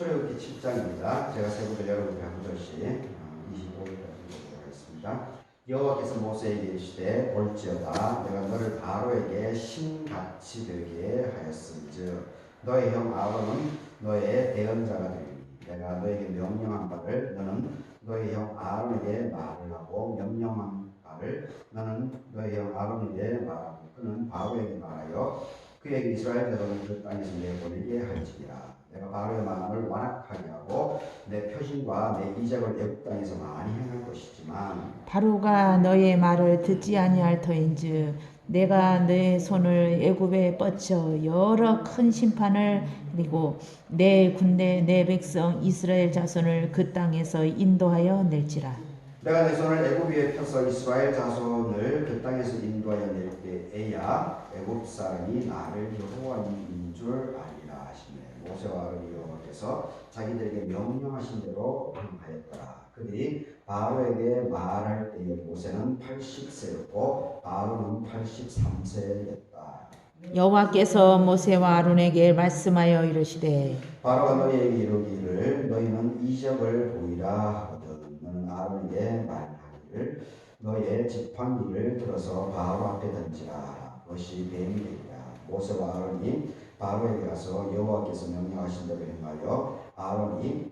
출애굽기 7장입니다. 제가 세부들 여러분들 한 구절씩 25절까지 보도록 하겠습니다. 여호와께서 모세에게 이르시되 볼지어다 내가 너를 바로에게 신같이 되게 하였음즉 너의 형 아론은 너의 대언자가 되리니 내가 너에게 명령한 바를 너는 너의 형 아론에게 말을 하고 명령한 바를 너는 너의 형 아론에게 말하고 그는 바로에게 말하여 그에게 이스라엘 자손을 그 땅에서 내보내게 할지니라. 내가 바로의 마음을 완악하게 하고 내 표징과 내 이적을 애굽 땅에서 많이 행할 것이지만 바로가 너의 말을 듣지 아니할 터인즉 내가 내 손을 애굽에 뻗쳐 여러 큰 심판을 그리고 내 군대 내 백성 이스라엘 자손을 그 땅에서 인도하여 낼지라. 내가 내 손을 애굽 위에 펴서 이스라엘 자손을 그 땅에서 인도하여 낼 때에야 애굽 사람이 나를 여호와인 줄 아리라 하시네. 모세와 아론이 여호와께서 자기들에게 명령하신 대로 행하였더라. 그들이 바로에게 말할 때에 모세는 80세였고 아론은 83세였다. 여호와께서 모세와 아론에게 말씀하여 이르시되 바로가 너희에게 이르기를 너희는 이적을 보이라 하거든 너는 아론에게 말하기를 너의 지팡이를 들어서 바로 앞에 던지라 그것이 뱀이 되리라. 모세와 아론이 바로에게 가서 여호와께서 명령하신 대로 행하여 아론이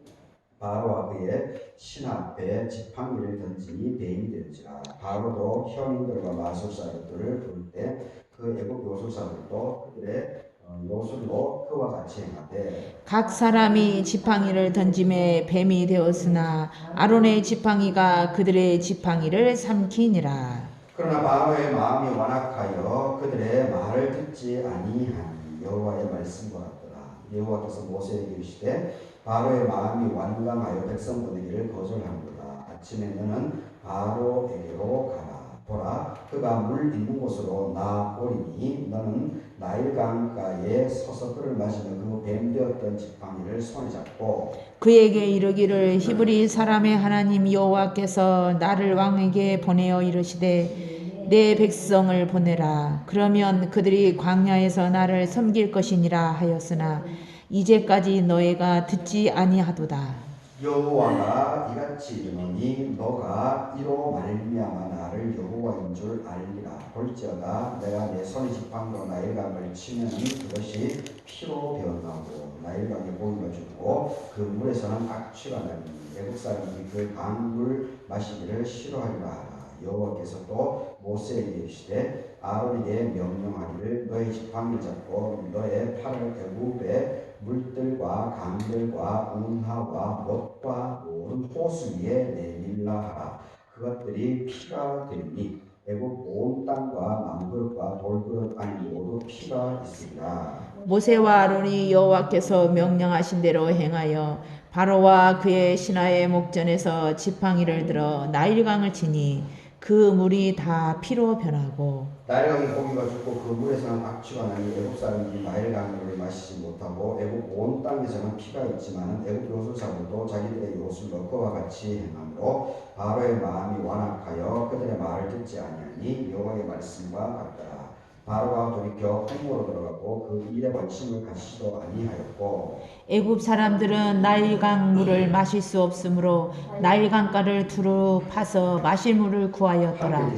바로와 그의 신 앞에 지팡이를 던지니 뱀이 되는지라. 바로도 현인들과 마술사들을 부를 때 그 애굽 요술사들도 그들의 요술로 그와 같이 행하되 각 사람이 지팡이를 던짐에 뱀이 되었으나 아론의 지팡이가 그들의 지팡이를 삼키니라. 그러나 바로의 마음이 완악하여 그들의 말을 듣지 아니하니 여호와의 말씀과 같더라. 여호와께서 모세에게 이르시되 바로의 마음이 완강하여 백성 보내기를 거절하는도다. 아침에 너는 바로에게로 가라. 보라 그가 물 있는 곳으로 나오리니 너는 나일 강가에 서서 그를 마시며 그 뱀 되었던 지팡이를 손에 잡고 그에게 이르기를 히브리 사람의 하나님 여호와께서 나를 왕에게 보내어 이르시되 내 백성을 보내라. 그러면 그들이 광야에서 나를 섬길 것이니라 하였으나 이제까지 너희가 듣지 아니하도다. 여호와가 이같이 이르노니 너가 이로 말미암아 나를 여호와인 줄 알리라. 볼지어다 내가 내 손의 지팡이로 나일강을 치면 그것이 피로 변하고 나일강에 고기가 죽고 그 물에서는 악취가 나니 애국 사람이 그 강물 마시기를 싫어하리라. 여호와께서 또 모세에게 이르시되 아론에게 명령하기를 너의 지팡이를 잡고 너의 팔을 애굽의 물들과 강들과 운하와 못과 노른 호수 위에 내밀라 하라. 그것들이 피가 되니 애굽 온 땅과 남그릇과 돌그릇 안에 모두 피가 있으리라. 모세와 아론이 여호와께서 명령하신 대로 행하여 바로와 그의 신하의 목전에서 지팡이를 들어 나일강을 치니 그 물이 다 피로 변하고 나일강에 고기가 죽고 그 물에서는 악취가 나니 애굽 사람들이 나일강물을 마시지 못하고 애굽 온 땅에서는 피가 있지만 애굽 요술사들도 자기들의 요술로 그와 같이 행함으로 바로의 마음이 완악하여 그들의 말을 듣지 아니하니 여호와의 말씀과 같더라. 바로가 돌이켜 홍모로 들어가고 그 일에 관심을 갖지도 아니하였고 애굽 사람들은 나일강 물을 마실 수 없으므로 나일강가를 두루 파서 마실 물을 구하였더라.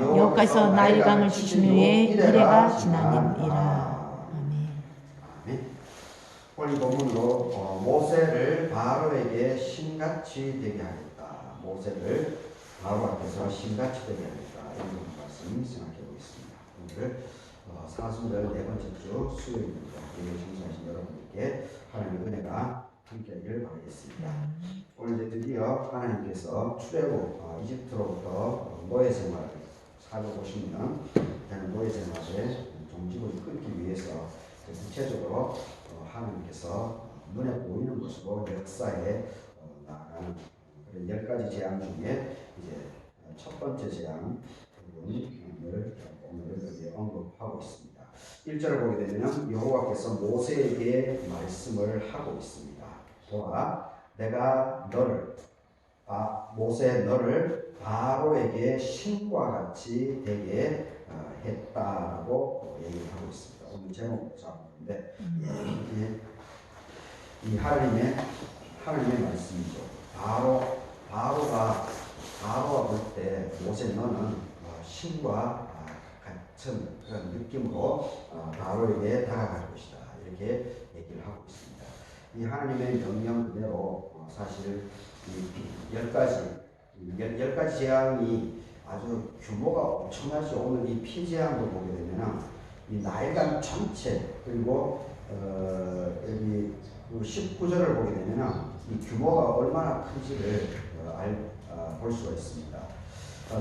여호와께서 나일강을 치신 후에 이래가 지나니라. 아멘. 오늘 본문으로 모세를 바로에게 신같이 되게 하겠다. 모세를 바로 앞에서 신같이 되게 하겠다. 이런 말씀 생각해 보겠습니다. 오늘 사순절 네 번째 주 수요일입니다. 예배 청소하신 여러분께 하나님의 은혜가 함께하기를 바라겠습니다. 오늘 이제 드디어 하나님께서 출애굽 이집트로부터 노예 생활 450년 되는 노예 생활의 종지부를 끊기 위해서 구체적으로 하나님께서 눈에 보이는 것으로 역사에 나아가는 10가지 재앙 중에 이제 첫 번째 재앙을 오늘 여기에 언급하고 있습니다. 1절을 보게 되면 여호와께서 모세에게 말씀을 하고 있습니다. 보라 내가 너를 모세 너를 바로에게 신과 같이 되게 했다라고 얘기를 하고 있습니다. 오늘 제목 잡았는데 이 하나님의 말씀이죠. 바로가 볼 때 모세 너는 신과 같은 그런 느낌으로 바로에게 다가갈 것이다. 이렇게 얘기를 하고 있습니다. 이 하나님의 명령 그대로 사실 이 10가지 재앙이 아주 규모가 엄청나죠. 오늘 이 피재앙을 보게 되면 이 나일강 전체 그리고 여기 19절을 보게 되면 이 규모가 얼마나 큰지를 볼 수가 있습니다.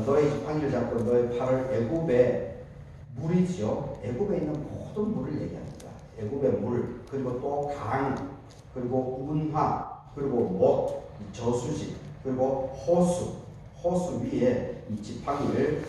너의 지팡이를 잡고 너의 팔을 애굽의 물이죠. 애굽에 있는 모든 물을 얘기합니다. 애굽의 물 그리고 또 강 그리고 운하 그리고 못 저수지 그리고 호수 위에 이 지팡이를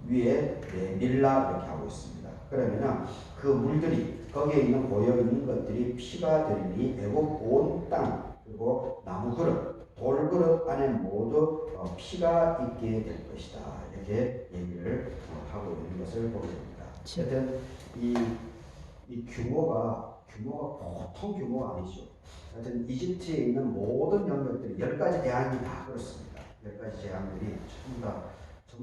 위에 내밀라 이렇게 하고 있습니다. 그러면 그 물들이 거기에 있는 고여 있는 것들이 피가 되리니 애굽 온 땅 그리고 나무 그릇 돌그릇 안에 모두 피가 있게 될 것이다. 이렇게 얘기를 하고 있는 것을 보게 됩니다. 하여튼 이 규모가 보통 규모가 아니죠. 하여튼 이집트에 있는 모든 영역들이 10가지 대항이 다 그렇습니다. 10가지 재앙들이 전부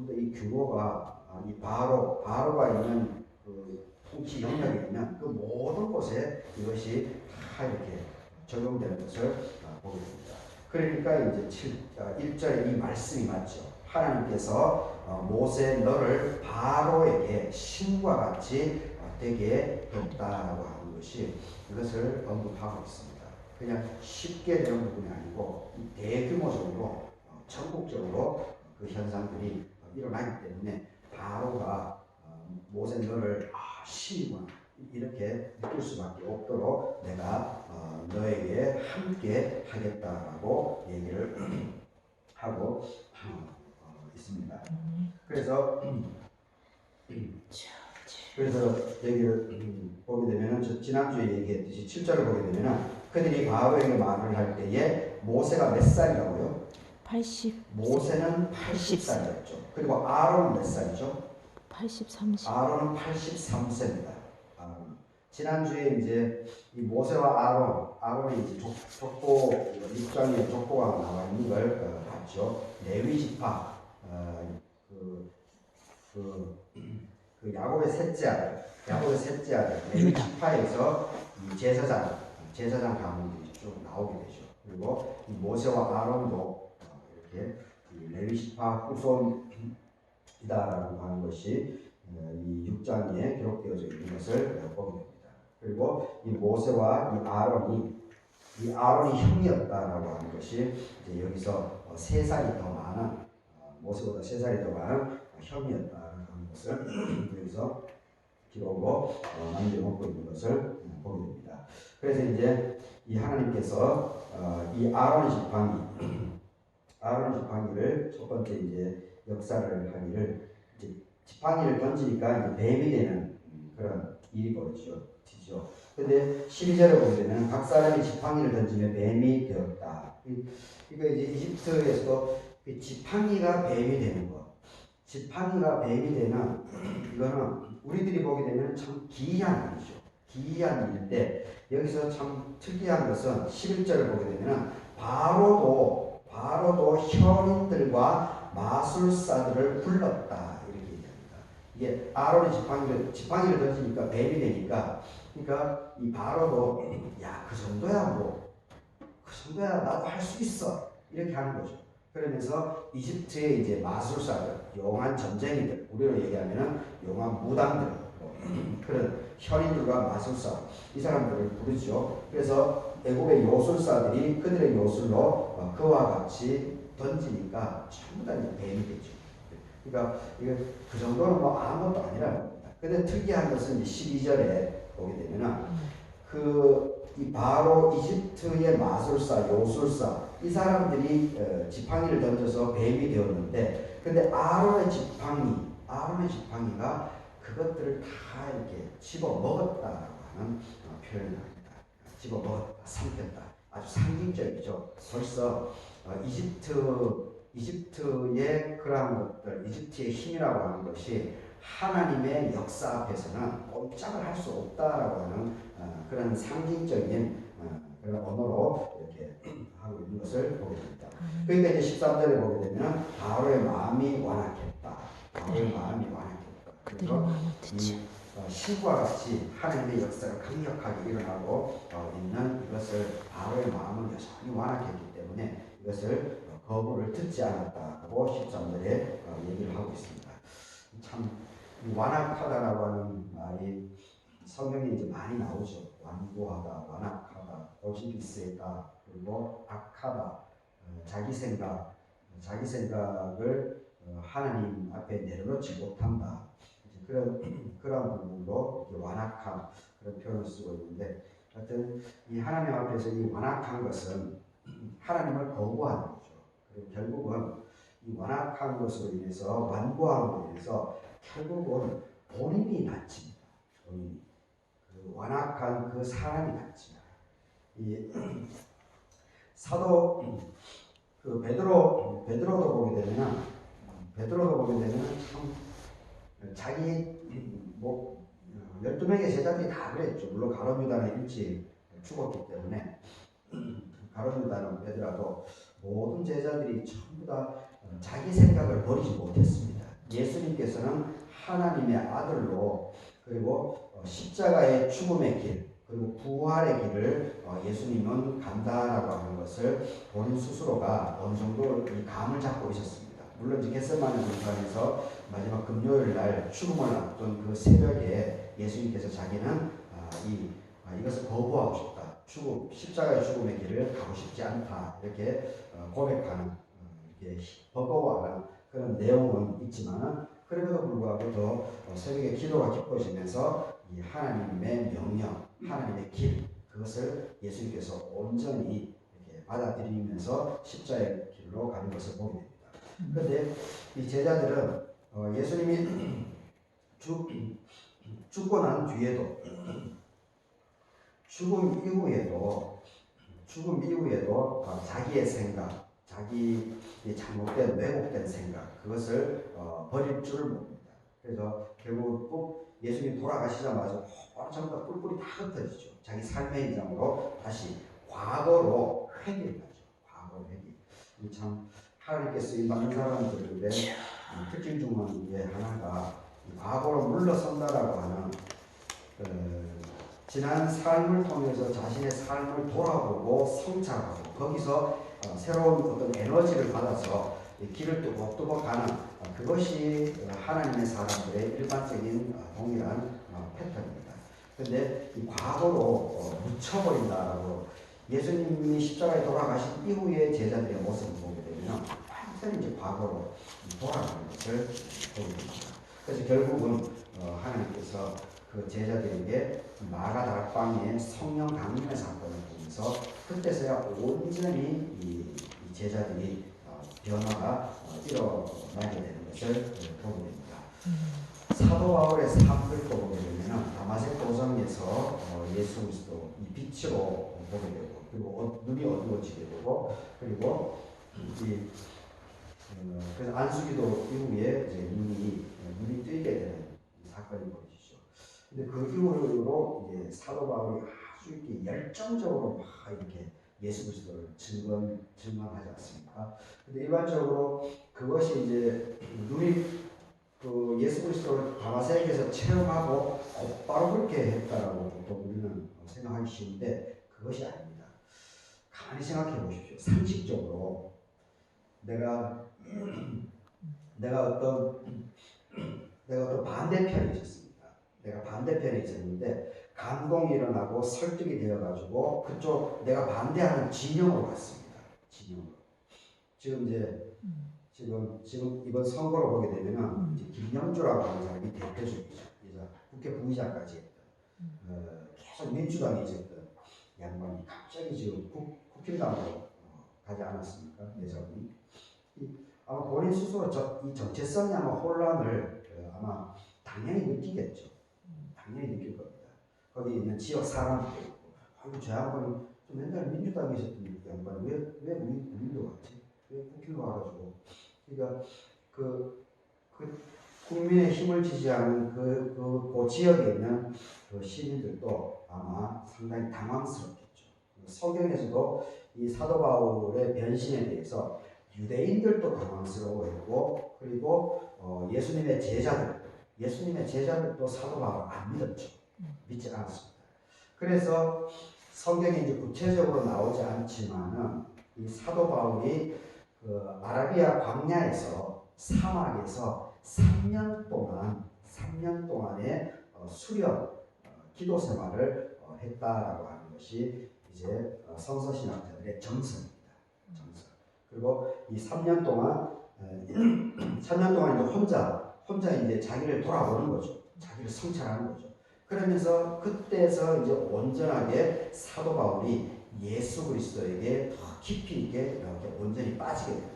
다 이 규모가 이 바로가 있는 그 통치 영역에 있는 그 모든 곳에 이것이 다 이렇게 적용되는 것을 보게 됩니다. 그러니까 이제 1절에 이 말씀이 맞죠. 하나님께서 모세 너를 바로에게 신과 같이 되게 했다라고 하는 것이 이것을 언급하고 있습니다. 그냥 쉽게 되는 부분이 아니고 대규모적으로 전국적으로 그 현상들이 일어나기 때문에 바로가 모세 너를 신이구나 이렇게 느낄 수밖에 없도록 내가 너에게 함께 하겠다라고 얘기를 하고 있습니다. 그래서 여기를 보게 되면은 지난주에 얘기했듯이 7절을 보게 되면은 그들이 바로에게 말을 할 때에 모세가 몇 살이라고요? 80. 모세는 80살이었죠. 그리고 아론은 몇 살이죠? 83. 아론은 83세입니다. 지난주에 이제 이 모세와 아론이 이제 족보 6장에 족보가 나와 있는 걸 봤죠. 레위 지파 그 야곱의 셋째 아들 레위 지파에서 이 제사장 가문들이 쭉 나오게 되죠. 그리고 이 모세와 아론도 이렇게 이 레위 지파 후손이다라고 하는 것이 이 6장에 기록되어져 있는 것을 보게 됩니다. 그리고 이 모세와 이 아론이 형이었다라고 하는 것이 이제 여기서 3살이 더 많은 모세보다 3살이 더 많은 형이었다라는 것을 여기서 기록으로 남겨놓고 있는 것을 보게 됩니다. 그래서 이제 이 하나님께서 이 아론의 지팡이를 첫 번째 이제 역사를 하기를 이제 지팡이를 던지니까 이제 뱀이 되는 그런 일이 벌어지죠. 근데 12절에 보게 되면 각 사람이 지팡이를 던지며 뱀이 되었다. 이거 이제 이집트에서도 지팡이가 뱀이 되는 것. 지팡이가 뱀이 되는 이거는 우리들이 보게 되면 참 기이한 일이죠. 기이한 일인데 여기서 참 특이한 것은 11절을 보게 되면 바로도 현인들과 마술사들을 불렀다 이렇게 얘기합니다. 이게 아론의 지팡이를 던지니까 뱀이 되니까 그러니까 이 바로도 야 그 정도야 나도 할 수 있어 이렇게 하는 거죠. 그러면서 이집트의 이제 마술사들, 용한 점쟁이들, 우리로 얘기하면은 용한 무당들, 그런 현인들과 마술사 이 사람들을 부르죠. 그래서 애굽의 요술사들이 그들의 요술로 그와 같이 던지니까 전부 다 뱀이 되죠. 그러니까 이거 그 정도는 뭐 아무것도 아니라는 겁니다. 근데 특이한 것은 이제 12절에 보게 되면은 이 바로 이집트의 마술사, 요술사 이 사람들이 지팡이를 던져서 뱀이 되었는데, 근데 아론의 지팡이가 그것들을 다 이렇게 집어 먹었다라고 하는 표현을 합니다. 집어 먹었다, 삼켰다. 아주 상징적이죠. 벌써 이집트의 그러한 것들, 이집트의 힘이라고 하는 것이 하나님의 역사 앞에서는 꼼짝을 할 수 없다라고 하는 그런 상징적인 그런 언어로 이렇게 하고 있는 것을 보게 됩니다. 그러니까 이제 13절에 보게 되면 바로의 마음이 완악했다. 바로의 마음이 완악했다. 그래서 이 신과 같이 하나님의 역사가 강력하게 일어나고 있는 이것을 바로의 마음은 여전히 완악했기 때문에 이것을 거부를 듣지 않았다고 13절에 얘기를 하고 있습니다. 참 완악하다라고 하는 말이 성경에 이제 많이 나오죠. 완고하다, 완악하다, 고집이 세다, 그리고 악하다, 자기 생각을 하나님 앞에 내려놓지 못한다. 그런 부분으로 완악한 그런 표현을 쓰고 있는데, 하여튼 이 하나님 앞에서 이 완악한 것은 하나님을 거부하는 거죠. 그리고 결국은 이 완악한 것으로 인해서 완고함으로 인해서 결국은 본인이 다칩니다. 본인이 그 완악한 그 사람이 다칩니다. 이 사도 그 베드로도 보게 되면 참 자기 뭐 12명의 제자들이 다 그랬죠. 물론 가룟 유다는 일찍 죽었기 때문에 가룟 유다는 빼더라도 모든 제자들이 전부 다 자기 생각을 버리지 못했습니다. 예수님께서는 하나님의 아들로 그리고 십자가의 죽음의 길 그리고 부활의 길을 예수님은 간다라고 하는 것을 본인 스스로가 어느 정도 이 감을 잡고 있었습니다. 물론 이제 겟세마네 동산에서 마지막 금요일 날 죽음을 앞둔 그 새벽에 예수님께서 자기는 이것을 거부하고 싶다. 십자가의 죽음의 길을 가고 싶지 않다. 이렇게 고백하는 이렇게 버거워하는 그런 내용은 있지만은 그럼에도 불구하고 더 새벽에 기도가 깊어지면서 이 하나님의 명령, 하나님의 길 그것을 예수님께서 온전히 이렇게 받아들이면서 십자가의 길로 가는 것을 보게 됩니다. 그런데 이 제자들은 예수님이 죽고 난 뒤에도 죽음 이후에도 자기의 생각, 자기의 잘못된 왜곡된 생각 그것을 버릴 줄을 모릅니다. 그래서 결국 꼭 예수님 돌아가시자마자 전부 다 뿔뿔이 다 흩어지죠. 자기 삶의 인장으로 다시 과거로 회개를 하죠. 과거 회개. 참 하나님께 쓰임 받는 사람들의 특징 중에 하나가 과거로 물러선다라고 하는 지난 삶을 통해서 자신의 삶을 돌아보고 성찰하고 거기서 새로운 어떤 에너지를 받아서 길을 뚜벅뚜벅 가는 그것이 하나님의 사람들의 일반적인 동일한 패턴입니다. 그런데 이 과거로 묻혀버린다라고 예수님이 십자가에 돌아가신 이후의 제자들의 모습을 보게 되면 완전히 이제 과거로 돌아가는 것을 보게 됩니다. 그래서 결국은 하나님께서 그 제자들에게 마가다락방의 성령 강림의 사건을 통해서 그때서야 온전히 이 제자들이 변화가 일어나게 되는 것을 보게 됩니다. 사도 바울의 삶을 또 보게 되면 다마색 도성에서 예수 그리스도 이 빛으로 보게 되고 그리고 눈이 어두워지게 되고 그리고 그래서 안수기도 이후에 이제 눈이 뜨게 되는 사건이 벌어지죠. 근데 그 이후로 이제 사도 바울이 아주 이렇게 열정적으로 막 이렇게 예수 그리스도를 증언하지 않습니까? 근데 일반적으로 그것이 이제 눈이 그 예수 그리스도를 다마섹에서 체험하고 곧바로 그렇게 했다라고 보통 우리는 생각하기 쉬운데 그것이 아닙니다. 가만히 생각해 보십시오. 상식적으로 내가 어떤 반대편에 있었습니다. 내가 반대편에 있었는데 감동이 일어나고 설득이 되어가지고 그쪽 내가 반대하는 진영으로 갔습니다. 진영으로. 지금 이번 선거로 보게 되면은 이제 김영주라고 하는 사람이 대표적이죠. 국회 부의장까지 했던 계속 민주당에 있었던 양반이 갑자기 지금 국힘당으로 가지 않았습니까? 내정이. 아마 본인 스스로 이 정체성이 아마 혼란을 아마 당연히 느끼겠죠. 당연히 느낄 겁니다. 거기 있는 지역 사람들도 있고, 아이고 저 양반이 좀 옛날에 민주당에 있었던 양반이 왜 우리로 왔지? 왜 국힘으로 와가지고? 그러니까 그 국민의 힘을 지지하는 그 지역에 있는 그 시민들도 아마 상당히 당황스럽겠죠. 성경에서도 이 사도 바울의 변신에 대해서 유대인들도 당황스러워했고, 그리고 예수님의 제자들도 사도 바울을 안 믿었죠. 믿지 않았습니다. 그래서 성경에 이제 구체적으로 나오지 않지만은 이 사도 바울이 그 아라비아 광야에서 사막에서 3년 동안의 수련 기도 생활을 했다라고 하는 것이 이제 성서신학자들의 정설입니다. 정설. 그리고 이 3년 동안 3년 동안 이제 혼자 이제 자기를 돌아보는 거죠. 자기를 성찰하는 거죠. 그러면서 그때서 이제 온전하게 사도 바울이 예수 그리스도에게 더 깊이 있게 이렇게 온전히 빠지게 됩니다.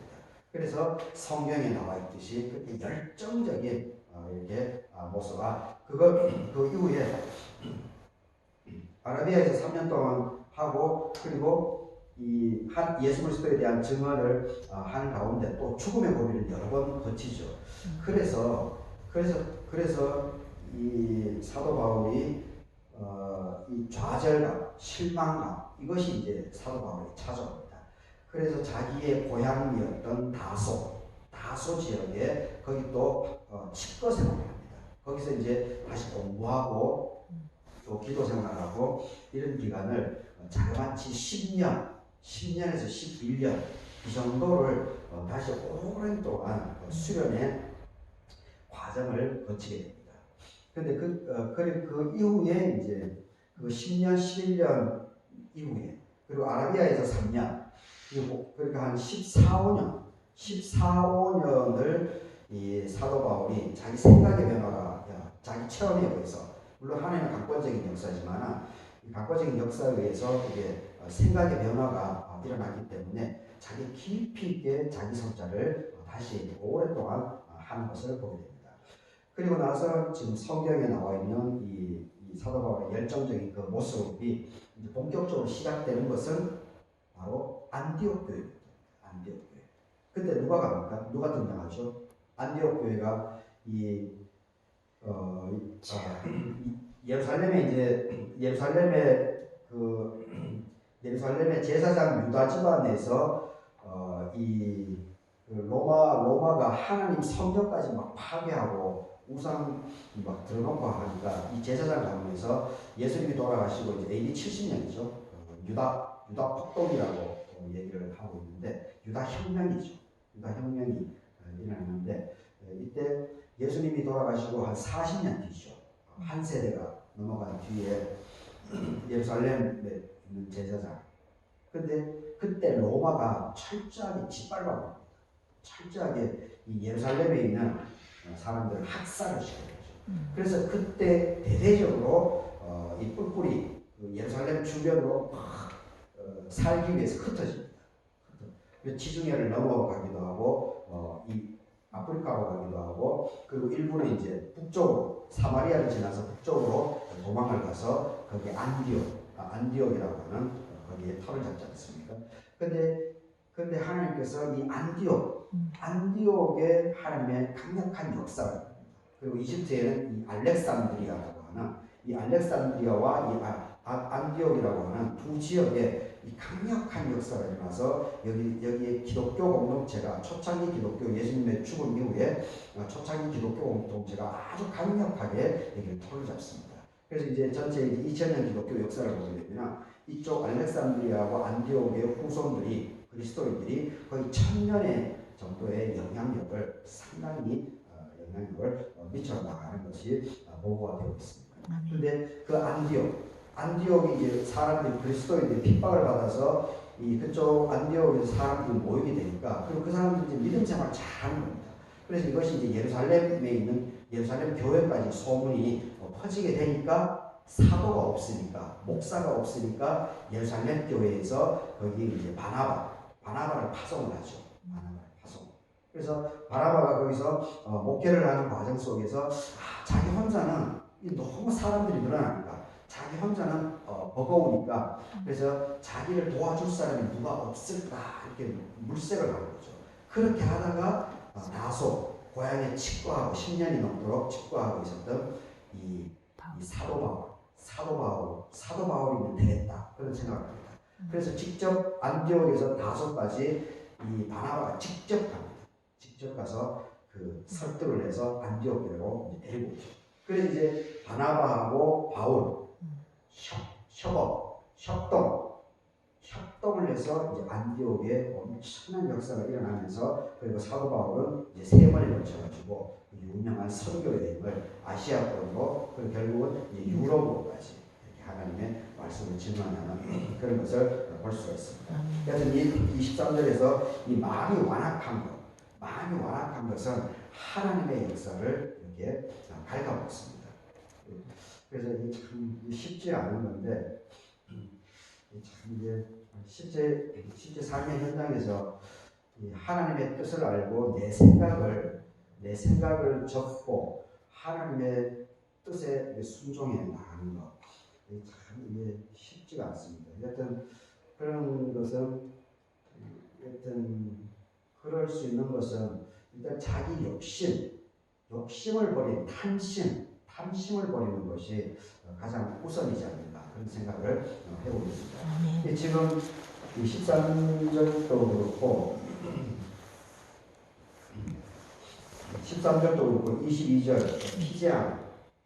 그래서 성경에 나와 있듯이 그렇게 열정적인 이렇게 모습과 그 이후에 아라비아에서 3년 동안 하고, 그리고 이 예수 그리스도에 대한 증언을 하는 가운데 또 죽음의 고비를 여러 번 거치죠. 그래서 이 사도 바울이 이 좌절감, 실망감, 이것이 이제 사도 바울이 찾아옵니다. 그래서 자기의 고향이었던 다소 지역에 거기 또 칩거 생활을 합니다. 거기서 이제 다시 공부하고 또 기도 생활하고 이런 기간을 자그마치 10년에서 11년 이 정도를 다시 오랜 동안 수련의 과정을 거치게 됩니다. 근데 그 이후에 이제 그 10년, 11년 이후에, 그리고 아라비아에서 3년, 그리고 그러니까 한 14, 5년을 이 사도 바울이 자기 생각의 변화가 자기 체험에 의해서, 물론 하나님은 강권적인 역사지만 이 강권적인 역사에 의해서 이게 생각의 변화가 일어나기 때문에 자기 깊이 있게 자기 성찰을 다시 오랫동안 하는 것을 보게 됩니다. 그리고 나서 지금 성경에 나와 있는 이 사도 바울의 열정적인 그 모습이 이제 본격적으로 시작되는 것은 바로 안디옥 교회입니다. 안디옥 교회. 그때 누가 갑니까? 누가 등장하죠? 안디옥 교회가 예루살렘의 제사장 유다 집안에서 그 로마가 하나님 성전까지 막 파괴하고 우상 막 들어놓고 하니까 이 제사장 가문에서 예수님이 돌아가시고 이제 AD 70년이죠. 유다 폭동이라고 얘기를 하고 있는데 유다 혁명이죠. 유다 혁명이 일어났는데 이때 예수님이 돌아가시고 한 40년 뒤죠. 한 세대가 넘어간 뒤에 예루살렘에 있는 제사장. 근데 그때 로마가 철저하게 짓밟아버립니다. 철저하게 이 예루살렘에 있는 사람들을 학살을 시켜요. 그래서 그때 대대적으로 이 뿔뿔이 예루살렘 주변으로 막 살기 위해서 흩어집니다. 지중해를 넘어가기도 하고 이 아프리카로 가기도 하고, 그리고 일부는 이제 북쪽으로 사마리아를 지나서 북쪽으로 도망을 가서 거기 안디옥이라고 하는 거기에 터를 잡지 않습니까? 근데 하나님께서 이 안디옥에 하나님의 강력한 역사를, 그리고 이집트에는 이 알렉산드리아라고 하는 이 알렉산드리아와 이 안디옥이라고 하는 두 지역에 이 강력한 역사가 일어나서 여기에 기독교 공동체가 초창기 기독교 예수님의 죽음 이후에 초창기 기독교 공동체가 아주 강력하게 여기를 토를 잡습니다. 그래서 이제 전체 2000년 기독교 역사를 보게 되면 이쪽 알렉산드리아와 안디옥의 후손들이 그리스도인들이 거의 1000년의 정도의 상당히 영향력을 미쳐 나가는 것이 보고가 되고 있습니다. 그런데 그 안디옥이 이제 사람들이 그리스도인들이 핍박을 받아서 그쪽 안디옥에서 사람들이 모이게 되니까, 그리고 그 사람들이 이제 믿음 생활을 잘하는 겁니다. 그래서 이것이 이제 예루살렘에 있는 예루살렘 교회까지 소문이 퍼지게 되니까 사도가 없으니까, 목사가 없으니까 예루살렘 교회에서 거기 이제 바나바를 파송을 하죠. 그래서 바나바가 거기서 목회를 하는 과정 속에서 자기 혼자는 너무 사람들이 늘어나니까 자기 혼자는 버거우니까, 그래서 자기를 도와줄 사람이 누가 없을까 이렇게 물색을 하는 거죠. 그렇게 하다가 다소 고향에 칩거하고 10년이 넘도록 칩거하고 있었던 이 사도 바울이면 되겠다 그런 생각을 합니다. 그래서 직접 안디옥에서 다소까지 이 바나바가 직접 갑니다. 직접 가서 그 설득을 해서 안디옥으로 데리고 오죠. 그래서 이제 바나바하고 바울 협동을 해서 이제 안디옥에 엄청난 역사가 일어나면서, 그리고 사도 바울은 이제 3번에 걸쳐가지고 유명한 선교 여행을 아시아권으로, 그리고 결국은 이제 유럽으로까지 이렇게 하나님의 말씀을 증언하는 그런 것을 볼 수가 있습니다. 그래서 이 23절에서 이 마음이 완악한 것은 하나님의 역사를 이렇게 갉아먹습니다. 그래서 이게 참 쉽지 않은 건데, 참 이제 실제 삶의 현장에서 이 하나님의 뜻을 알고 내 생각을 접고 하나님의 뜻에 순종해 나가는 것, 참 이게 쉽지가 않습니다. 여튼 그런 것은, 그럴 수 있는 것은 일단 자기 욕심을 버린 탐심을 버리는 것이 가장 우선이지 않는가, 그런 생각을 해보겠습니다. 지금 13절도 그렇고 22절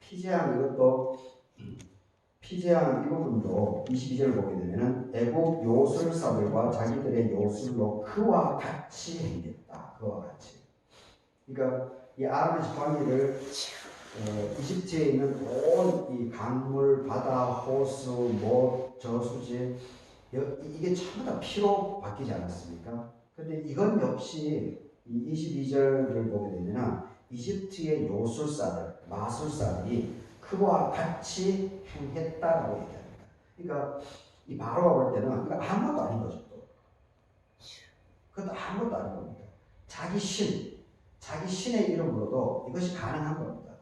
피제한 이것도, 피제한 이 부분도 22절을 보게 되면은 애국 요술사들과 자기들의 요술로 그와 같이 행했다. 그와 같이. 그러니까 이 아람의 지팡이를 이집트에 있는 온 이 강물, 바다, 호수, 저수지, 이게 전부 다 피로 바뀌지 않았습니까? 근데 이건 역시 이 22절을 보게 되면 이집트의 요술사들, 마술사들이 그와 같이 행했다라고 얘기합니다. 그러니까 이 바로가 볼 때는 이거 아무것도 아닌 거죠. 그것도 아무것도 아닌 겁니다. 자기 신의 이름으로도 이것이 가능한 겁니다.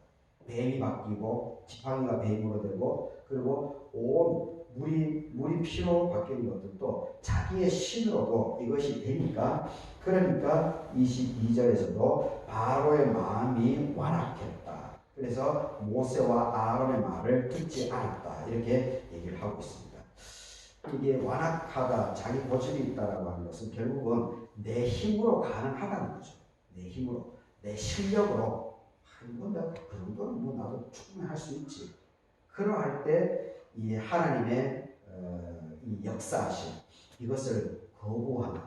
뱀이 바뀌고 지팡이가 뱀으로 되고, 그리고 온 물이 피로 바뀌는 것들도 자기의 신으로도 이것이 되니까, 그러니까 22절에서도 바로의 마음이 완악했다. 그래서 모세와 아론의 말을 듣지 않았다. 이렇게 얘기를 하고 있습니다. 이게 완악하다, 자기 고집이 있다라고 하는 것은 결국은 내 힘으로 가능하다는 거죠. 내 힘으로, 내 실력으로, 이건 내가 그 정도는 뭐 나도 충분히 할 수 있지. 그러할 때 이 하나님의 이 역사하심, 이것을 거부하는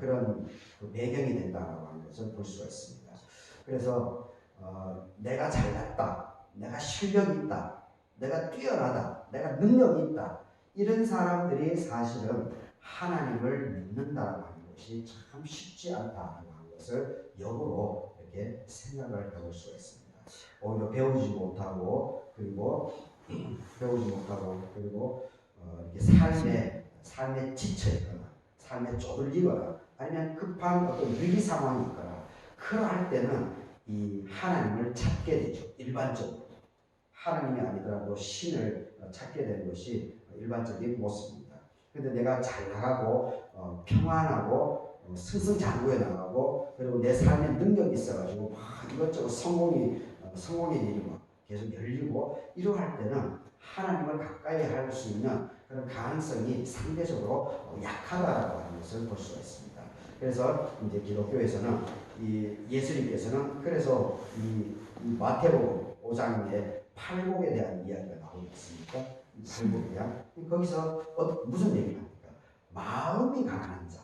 그런 그 배경이 된다고 하는 것을 볼 수가 있습니다. 그래서 내가 잘났다, 내가 실력이 있다, 내가 뛰어나다, 내가 능력이 있다, 이런 사람들이 사실은 하나님을 믿는다고 하는 것이 참 쉽지 않다고 하는 것을 역으로 이렇게 생각을 해볼 수가 있습니다. 오히려 배우지 못하고 그리고 이렇게 삶에 지쳐 있거나, 삶에 쪼들리거나, 아니면 급한 어떤 위기 상황이 있거나, 그러할 때는 이 하나님을 찾게 되죠. 일반적으로 하나님이 아니더라도 신을 찾게 되는 것이 일반적인 모습입니다. 그런데 내가 잘 나가고 평안하고 승승장구해 나가고, 그리고 내 삶에 능력이 있어가지고 막 이것저것 성공의 일이 막 계속 열리고, 이러할 때는 하나님을 가까이 할 수 있는 그런 가능성이 상대적으로 약하다라고 하는 것을 볼 수가 있습니다. 그래서 이제 기독교에서는 예수님께서는 그래서 이 마태복음 5장에 팔복에 대한 이야기가 나오지 않습니까? 팔복에 대한, 거기서 무슨 얘기를 합니까? 마음이 가난한 자,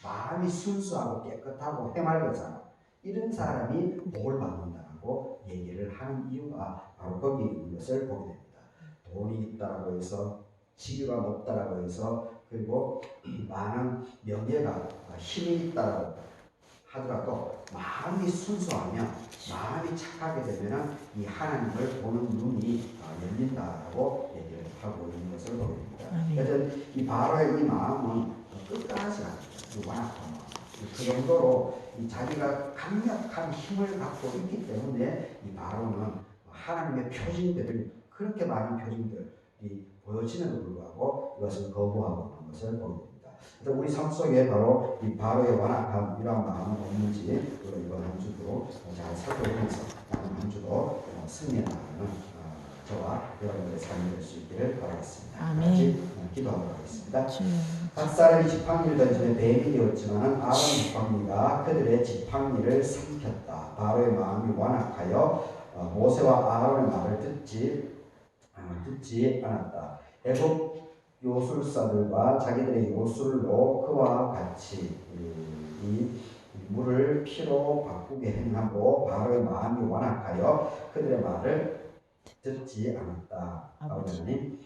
마음이 순수하고 깨끗하고 해맑은 이런 사람이 복을 받는다고 얘기를 하는 이유가 바로 거기 있는 것을 보게 됩니다. 돈이 있다라고 해서, 지위가 높다라고 해서, 그리고 많은 명예가, 힘이 있다라고 하더라도 마음이 순수하면, 마음이 착하게 되면 이 하나님을 보는 눈이 열린다라고 얘기를 하고 있는 것을 보게 됩니다. 그래서 이 바로의 이 마음은 끝까지 완악한 마음, 그 정도로 자기가 강력한 힘을 갖고 있기 때문에 이 바로는 하나님의 표징들을, 그렇게 많은 표징들이 보여지는데도 불구하고 이것을 거부하고 있는 것을 보게 됩니다. 그래서 우리 삶 속에 바로 이 바로의 완악한 이러한 마음은 없는지 이번 한 주도 잘 살펴보면서 다음 한 주도 승리해 나가는 저와 여러분들의 삶이 될 수 있기를 바라겠습니다. 아멘. 같이 기도하도록 하겠습니다. 주여. 각 사람이 지팡이를 던지며 뱀이 되었지만 아론 지팡이가 그들의 지팡이를 삼켰다. 바로의 마음이 완악하여 모세와 아론의 말을 듣지 않았다. 애굽 요술사들과 자기들의 요술로 그와 같이 이 물을 피로 바꾸게 행하고 바로의 마음이 완악하여 그들의 말을 듣지 않았다. 아버지 하나님,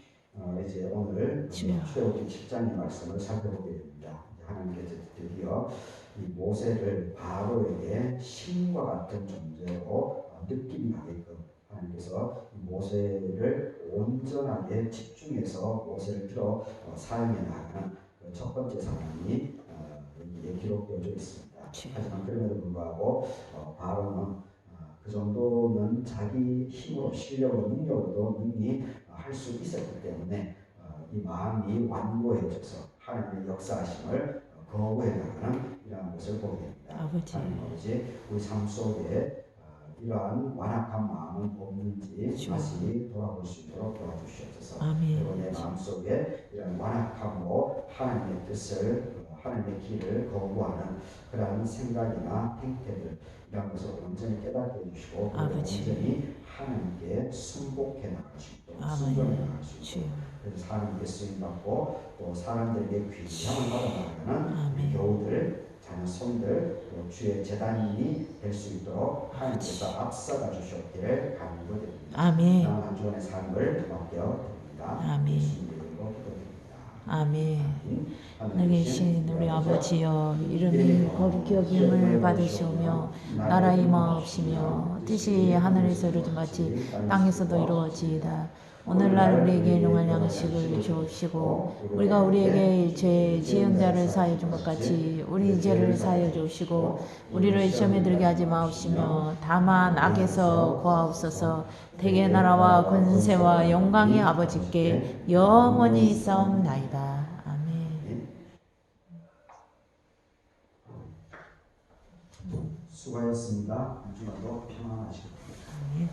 이제 오늘 출애굽기 7장의 말씀을 살펴보게 됩니다. 하나님께서 드디어 이 모세를 바로에게 신과 같은 존재로 느낌이 나게끔 하나님께서 모세를 온전하게 집중해서 모세를 들어 사용해 나가는 첫 번째 상황이 여기에 기록되어져 있습니다. 하지만 그럼에도 불구하고 바로는 그 정도는 자기 힘으로 실력으로 능력으로도 능히 할 수 있었기 때문에 이 마음이 완고해져서 하나님의 역사하심을 거부해 나가는 이러한 것을 보게 됩니다. 하나님 아버지, 우리 삶 속에 이러한 완악한 마음은 없는지 다시 돌아볼 수 있도록 도와주시옵소서. 그리고 내 마음속에 이런 완악함으로 하나님의 뜻을, 하나님의 길을 거부하는 그러한 생각이나 행태들, 이런 것을 온전히 깨닫게 해주시고 온전히 하나님께 순복해 나갈 수 있도록 순종해 나갈 수 있도록, 그래서 하나님께 쓰임받고 또 사람들에게 귀함을 받아나가는 교우들, 자녀 손들, 또 주의 제단이 될 수 있도록 하나님께서 앞서가 주셨기를 간구드립니다. 아멘. 남은 한 주간의 삶을 맡겨드립니다. 아멘. 예수님의 이름으로 기도드립니다. 아멘. 하늘 계신 우리 아버지여, 이름이 거룩히 여김을 받으시오며 나라의 마옵시며 뜻이 하늘에서 이루어진 같이 땅에서도 이루어지이다. 오늘날 우리에게 일용할 양식을 주옵시고 우리가 우리에게 죄 지은 자를 사하여 준 것 같이 우리 죄를 사하여 주시고 우리를 시험에 들게 하지 마옵시며 다만 악에서 구하옵소서. 대개 나라와 권세와 영광이 아버지께 영원히 있사옵나이다. 아멘. 수고하셨습니다. 한 주간도 평안하시길 바랍니다. 아멘.